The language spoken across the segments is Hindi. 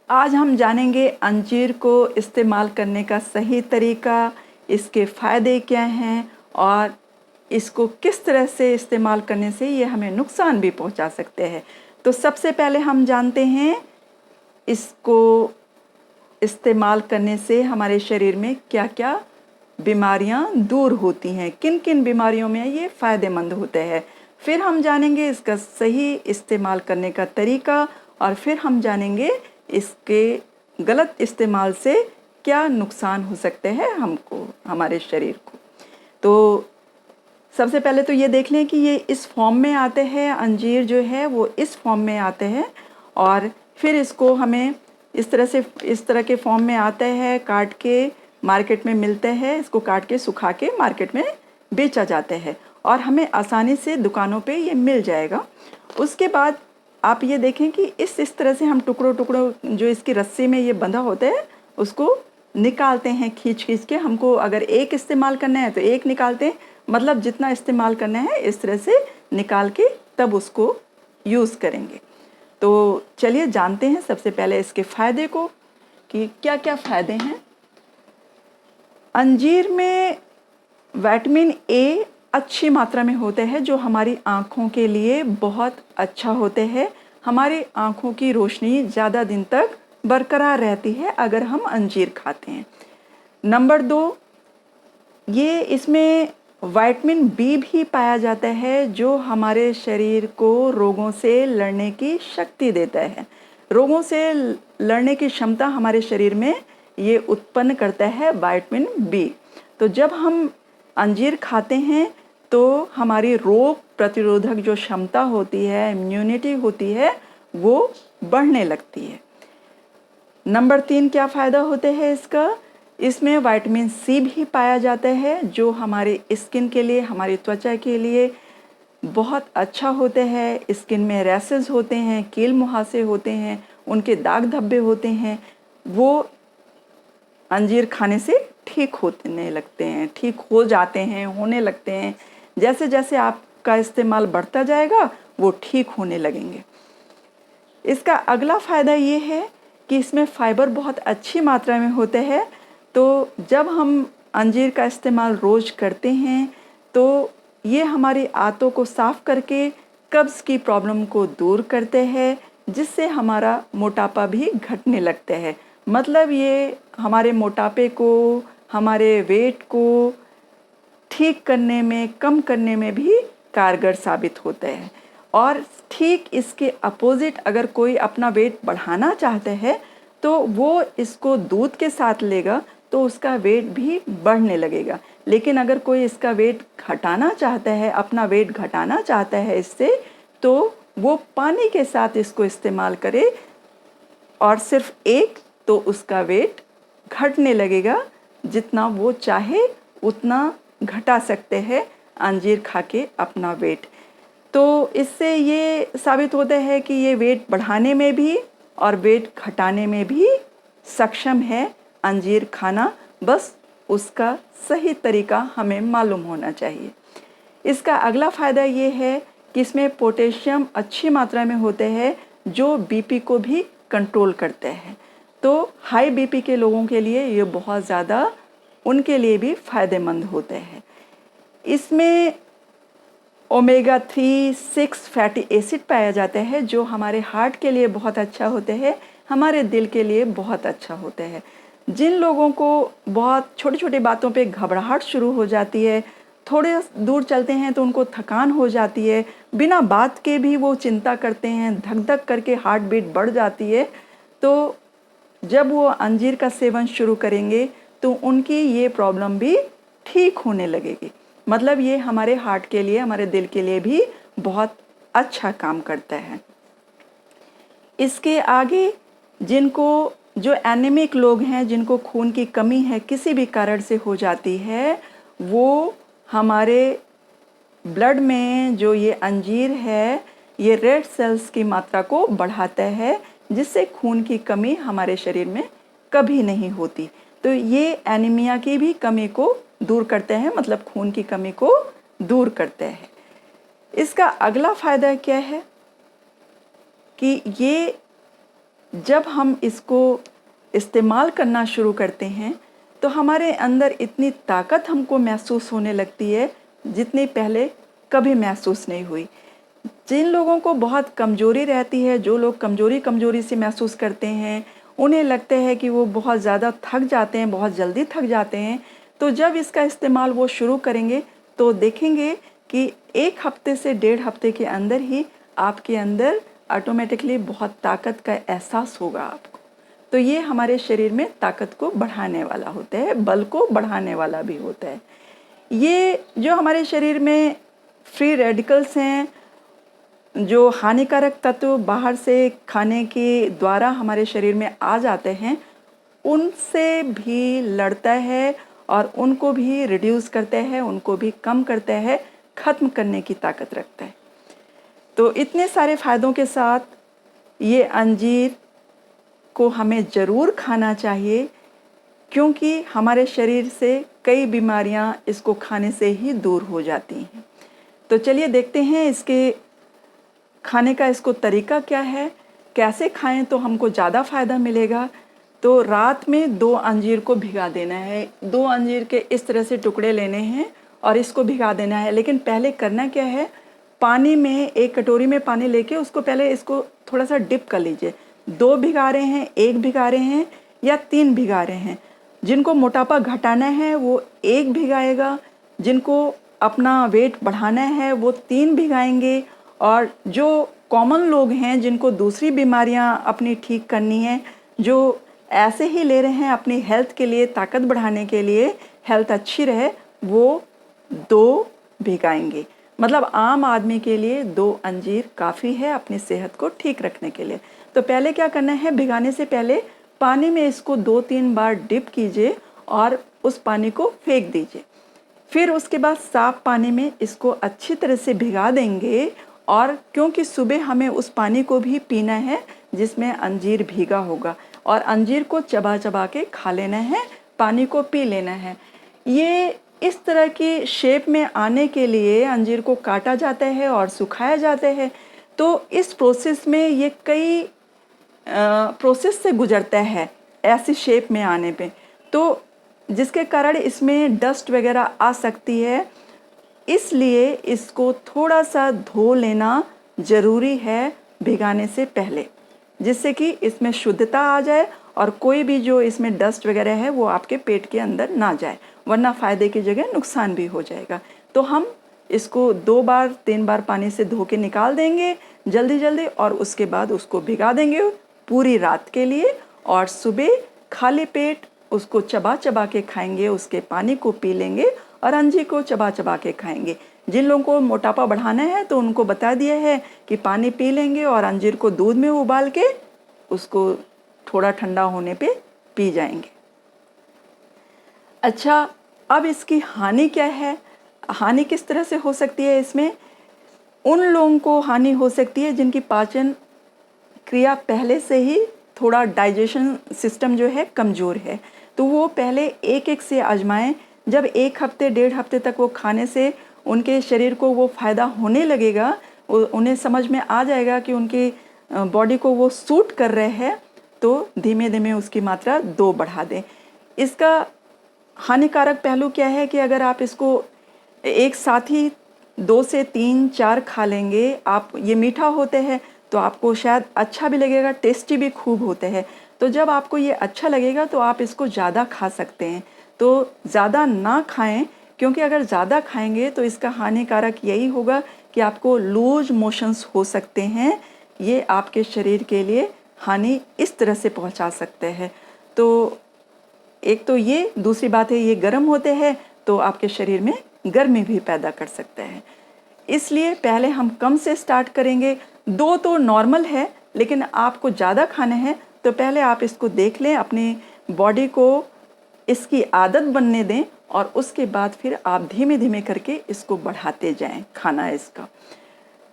आज हम जानेंगे अंजीर को इस्तेमाल करने का सही तरीका, इसके फ़ायदे क्या हैं और इसको किस तरह से इस्तेमाल करने से ये हमें नुकसान भी पहुंचा सकते हैं। तो सबसे पहले हम जानते हैं इसको इस्तेमाल करने से हमारे शरीर में क्या-क्या बीमारियां दूर होती हैं, किन-किन बीमारियों में ये फ़ायदेमंद होते हैं। फिर हम जानेंगे इसका सही इस्तेमाल करने का तरीका और फिर हम जानेंगे इसके गलत इस्तेमाल से क्या नुकसान हो सकते हैं हमको, हमारे शरीर को। तो सबसे पहले तो ये देख लें कि ये इस फॉर्म में आते हैं, अंजीर जो है वो इस फॉर्म में आते हैं और फिर इसको हमें इस तरह के फॉर्म में आते हैं, काट के मार्केट में मिलते हैं। इसको काट के सुखा के मार्केट में बेचा जाता है और हमें आसानी से दुकानों पे ये मिल जाएगा। उसके बाद आप ये देखें कि इस तरह से हम टुकड़ों जो इसकी रस्सी में ये बंधा होता है उसको निकालते हैं खींच के। हमको अगर एक इस्तेमाल करना है तो एक निकालते हैं, मतलब जितना इस्तेमाल करना है इस तरह से निकाल के तब उसको यूज़ करेंगे। तो चलिए जानते हैं सबसे पहले इसके फ़ायदे को कि क्या-क्या फ़ायदे हैं। अंजीर में विटामिन ए अच्छी मात्रा में होते हैं जो हमारी आँखों के लिए बहुत अच्छा होते हैं। हमारी आँखों की रोशनी ज़्यादा दिन तक बरकरार रहती है अगर हम अंजीर खाते हैं। नंबर 2, ये इसमें विटामिन बी भी पाया जाता है जो हमारे शरीर को रोगों से लड़ने की शक्ति देता है। रोगों से लड़ने की क्षमता हमारे शरीर में ये उत्पन्न करता है विटामिन बी। तो जब हम अंजीर खाते हैं तो हमारी रोग प्रतिरोधक जो क्षमता होती है, इम्यूनिटी होती है, वो बढ़ने लगती है। नंबर 3 क्या फ़ायदा होते हैं इसका? इसमें विटामिन सी भी पाया जाता है जो हमारे स्किन के लिए, हमारी त्वचा के लिए बहुत अच्छा होता है। स्किन में रैशेस होते हैं, कील मुहासे होते हैं, उनके दाग धब्बे होते हैं, वो अंजीर खाने से ठीक होने लगते हैं, ठीक हो जाते हैं, होने लगते हैं। जैसे जैसे आपका इस्तेमाल बढ़ता जाएगा वो ठीक होने लगेंगे। इसका अगला फ़ायदा ये है कि इसमें फ़ाइबर बहुत अच्छी मात्रा में होते हैं। तो जब हम अंजीर का इस्तेमाल रोज़ करते हैं तो ये हमारी आंतों को साफ़ करके कब्ज़ की प्रॉब्लम को दूर करते हैं, जिससे हमारा मोटापा भी घटने लगता है। मतलब ये हमारे मोटापे को, हमारे वेट को ठीक करने में, कम करने में भी कारगर साबित होता है। और ठीक इसके अपोज़िट अगर कोई अपना वेट बढ़ाना चाहता है तो वो इसको दूध के साथ लेगा तो उसका वेट भी बढ़ने लगेगा। लेकिन अगर कोई इसका वेट घटाना चाहता है, अपना वेट घटाना चाहता है इससे, तो वो पानी के साथ इसको इस्तेमाल करे और सिर्फ एक, तो उसका वेट घटने लगेगा। जितना वो चाहे उतना घटा सकते हैं अंजीर खा के अपना वेट। तो इससे ये साबित होता है कि ये वेट बढ़ाने में भी और वेट घटाने में भी सक्षम है अंजीर खाना, बस उसका सही तरीका हमें मालूम होना चाहिए। इसका अगला फ़ायदा ये है कि इसमें पोटेशियम अच्छी मात्रा में होते हैं जो बीपी को भी कंट्रोल करते हैं। तो हाई बीपी के लोगों के लिए ये बहुत ज़्यादा, उनके लिए भी फ़ायदेमंद होते हैं। इसमें ओमेगा 3, 6 फैटी एसिड पाया जाता है जो हमारे हार्ट के लिए बहुत अच्छा होते हैं, हमारे दिल के लिए बहुत अच्छा होता है। जिन लोगों को बहुत छोटी-छोटी बातों पे घबराहट शुरू हो जाती है, थोड़े दूर चलते हैं तो उनको थकान हो जाती है, बिना बात के भी वो चिंता करते हैं, धक-धक करके हार्ट बीट बढ़ जाती है, तो जब वो अंजीर का सेवन शुरू करेंगे तो उनकी ये प्रॉब्लम भी ठीक होने लगेगी। मतलब ये हमारे हार्ट के लिए, हमारे दिल के लिए भी बहुत अच्छा काम करता है। इसके आगे जो एनीमिक लोग हैं, जिनको खून की कमी है, किसी भी कारण से हो जाती है, वो हमारे ब्लड में जो ये अंजीर है, ये रेड सेल्स की मात्रा को बढ़ाता है, जिससे खून की कमी हमारे शरीर में कभी नहीं होती। तो ये एनीमिया की भी कमी को दूर करते हैं, मतलब खून की कमी को दूर करते हैं। इसका अगला फ़ायदा क्या है कि ये जब हम इसको इस्तेमाल करना शुरू करते हैं तो हमारे अंदर इतनी ताकत हमको महसूस होने लगती है जितनी पहले कभी महसूस नहीं हुई। जिन लोगों को बहुत कमज़ोरी रहती है, जो लोग कमज़ोरी से महसूस करते हैं, उन्हें लगता है कि वो बहुत ज़्यादा थक जाते हैं, बहुत जल्दी थक जाते हैं, तो जब इसका इस्तेमाल वो शुरू करेंगे तो देखेंगे कि 1 हफ्ते से 1.5 हफ्ते के अंदर ही आपके अंदर ऑटोमेटिकली बहुत ताकत का एहसास होगा आपको। तो ये हमारे शरीर में ताकत को बढ़ाने वाला होता है, बल को बढ़ाने वाला भी होता है। ये जो हमारे शरीर में फ्री रेडिकल्स हैं, जो हानिकारक तत्व बाहर से खाने के द्वारा हमारे शरीर में आ जाते हैं, उनसे भी लड़ता है और उनको भी रिड्यूस करता है, उनको भी कम करता है, ख़त्म करने की ताकत रखता है। तो इतने सारे फ़ायदों के साथ ये अंजीर को हमें ज़रूर खाना चाहिए, क्योंकि हमारे शरीर से कई बीमारियां इसको खाने से ही दूर हो जाती हैं। तो चलिए देखते हैं इसके खाने का इसको तरीका क्या है, कैसे खाएं तो हमको ज़्यादा फ़ायदा मिलेगा। तो रात में 2 अंजीर को भिगा देना है। 2 अंजीर के इस तरह से टुकड़े लेने हैं और इसको भिगा देना है। लेकिन पहले करना क्या है, पानी में 1 कटोरी में पानी लेके उसको पहले इसको थोड़ा सा डिप कर लीजिए। 2 भिगा रहे हैं, 1 भिगा रहे हैं या 3 भिगा रहे हैं। जिनको मोटापा घटाना है वो 1 भिगाएगा, जिनको अपना वेट बढ़ाना है वो 3 भिगाएंगे, और जो कॉमन लोग हैं जिनको दूसरी बीमारियां अपनी ठीक करनी है, जो ऐसे ही ले रहे हैं अपनी हेल्थ के लिए, ताकत बढ़ाने के लिए, हेल्थ अच्छी रहे, वो 2 भिगाएंगे। मतलब आम आदमी के लिए 2 अंजीर काफ़ी है अपनी सेहत को ठीक रखने के लिए। तो पहले क्या करना है, भिगाने से पहले पानी में इसको 2-3 बार डिप कीजिए और उस पानी को फेंक दीजिए। फिर उसके बाद साफ पानी में इसको अच्छी तरह से भिगा देंगे, और क्योंकि सुबह हमें उस पानी को भी पीना है जिसमें अंजीर भीगा होगा, और अंजीर को चबा चबा के खा लेना है, पानी को पी लेना है। ये इस तरह की शेप में आने के लिए अंजीर को काटा जाता है और सुखाया जाता है। तो इस प्रोसेस में ये कई प्रोसेस से गुजरता है ऐसी शेप में आने पे, तो जिसके कारण इसमें डस्ट वगैरह आ सकती है, इसलिए इसको थोड़ा सा धो लेना ज़रूरी है भिगाने से पहले, जिससे कि इसमें शुद्धता आ जाए और कोई भी जो इसमें डस्ट वगैरह है वो आपके पेट के अंदर ना जाए, वरना फ़ायदे की जगह नुकसान भी हो जाएगा। तो हम इसको 2 बार 3 बार पानी से धो के निकाल देंगे जल्दी, और उसके बाद उसको भिगा देंगे पूरी रात के लिए, और सुबह खाली पेट उसको चबा चबा के खाएंगे, उसके पानी को पी लेंगे और अंजीर को चबा चबा के खाएंगे। जिन लोगों को मोटापा बढ़ाना है तो उनको बता दिया है कि पानी पी लेंगे और अंजीर को दूध में उबाल के उसको थोड़ा ठंडा होने पे पी जाएंगे। अच्छा, अब इसकी हानि क्या है, हानि किस तरह से हो सकती है इसमें? उन लोगों को हानि हो सकती है जिनकी पाचन क्रिया पहले से ही थोड़ा डाइजेशन सिस्टम जो है कमज़ोर है, तो वो पहले एक से आजमाएं। जब 1 हफ्ते 1.5 हफ्ते तक वो खाने से उनके शरीर को वो फ़ायदा होने लगेगा, उन्हें समझ में आ जाएगा कि उनकी बॉडी को वो सूट कर रहे हैं, तो धीमे धीमे उसकी मात्रा 2 बढ़ा दें। इसका हानिकारक पहलू क्या है कि अगर आप इसको एक साथ ही 2 से 3-4 खा लेंगे, आप ये मीठा होते हैं तो आपको शायद अच्छा भी लगेगा, टेस्टी भी खूब होते हैं। तो जब आपको ये अच्छा लगेगा तो आप इसको ज़्यादा खा सकते हैं। तो ज़्यादा ना खाएं, क्योंकि अगर ज़्यादा खाएंगे तो इसका हानिकारक यही होगा कि आपको लूज मोशंस हो सकते हैं। ये आपके शरीर के लिए हानि इस तरह से पहुंचा सकते हैं। तो एक तो ये, दूसरी बात है ये गर्म होते हैं तो आपके शरीर में गर्मी भी पैदा कर सकते हैं। इसलिए पहले हम कम से स्टार्ट करेंगे। 2 तो नॉर्मल है, लेकिन आपको ज़्यादा खाना है तो पहले आप इसको देख लें, अपनी बॉडी को इसकी आदत बनने दें, और उसके बाद फिर आप धीमे धीमे करके इसको बढ़ाते जाएं खाना इसका।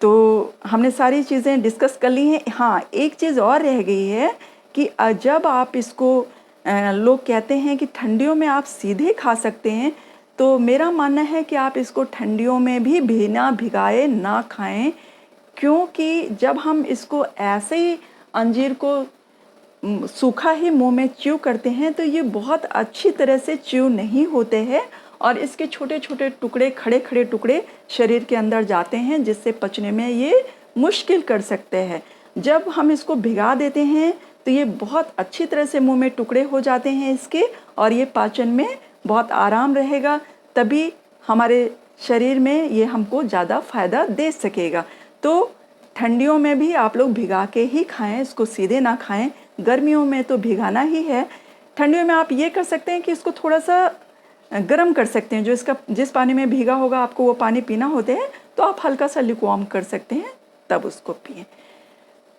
तो हमने सारी चीज़ें डिस्कस कर ली हैं। हाँ, एक चीज़ और रह गई है कि जब आप इसको लोग कहते हैं कि ठंडियों में आप सीधे खा सकते हैं, तो मेरा मानना है कि आप इसको ठंडियों में भी बिना भिगाए ना खाएं, क्योंकि जब हम इसको ऐसे ही अंजीर को सूखा ही मुंह में च्यू करते हैं तो ये बहुत अच्छी तरह से च्यू नहीं होते हैं और इसके छोटे छोटे टुकड़े, खड़े खड़े टुकड़े शरीर के अंदर जाते हैं, जिससे पचने में ये मुश्किल कर सकते हैं। जब हम इसको भिगा देते हैं तो ये बहुत अच्छी तरह से मुंह में टुकड़े हो जाते हैं इसके, और ये पाचन में बहुत आराम रहेगा, तभी हमारे शरीर में ये हमको ज़्यादा फ़ायदा दे सकेगा। तो ठंडियों में भी आप लोग भिगा के ही खाएं, इसको सीधे ना खाएं। गर्मियों में तो भिगाना ही है। ठंडियों में आप ये कर सकते हैं कि इसको थोड़ा सा गर्म कर सकते हैं। जो इसका जिस पानी में भीगा होगा आपको वो पानी पीना होता है तो आप हल्का सा ल्यूकवार्म कर सकते हैं, तब उसको पिएं।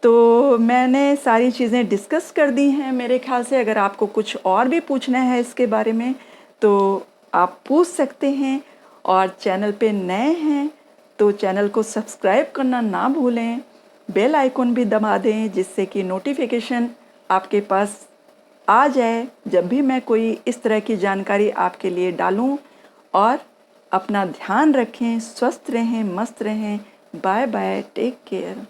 तो मैंने सारी चीज़ें डिस्कस कर दी हैं मेरे ख्याल से। अगर आपको कुछ और भी पूछना है इसके बारे में तो आप पूछ सकते हैं, और चैनल पे नए हैं तो चैनल को सब्सक्राइब करना ना भूलें, बेल आइकन भी दबा दें जिससे कि नोटिफिकेशन आपके पास आ जाए जब भी मैं कोई इस तरह की जानकारी आपके लिए डालूं। और अपना ध्यान रखें, स्वस्थ रहें, मस्त रहें। Bye bye, take care.